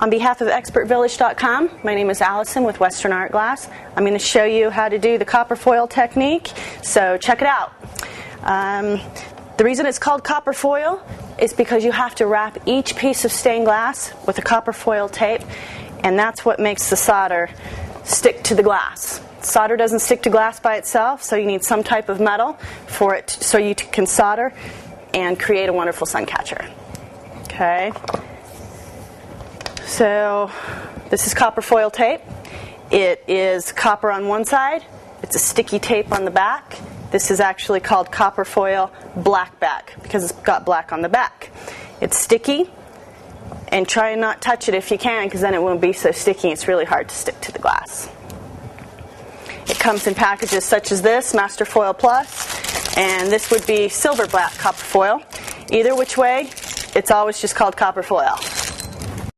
On behalf of ExpertVillage.com, my name is Allison with Western Art Glass. I'm going to show you how to do the copper foil technique, so check it out. The reason it's called copper foil is because you have to wrap each piece of stained glass with a copper foil tape, and that's what makes the solder stick to the glass. Solder doesn't stick to glass by itself, so you need some type of metal for it so you can solder and create a wonderful sun catcher. Okay. So this is copper foil tape. It is copper on one side. It's a sticky tape on the back. This is actually called copper foil black back because it's got black on the back. It's sticky, and try and not touch it if you can because then it won't be so sticky. It's really hard to stick to the glass. It comes in packages such as this, Master Foil Plus, and this would be silver black copper foil. Either which way, it's always just called copper foil.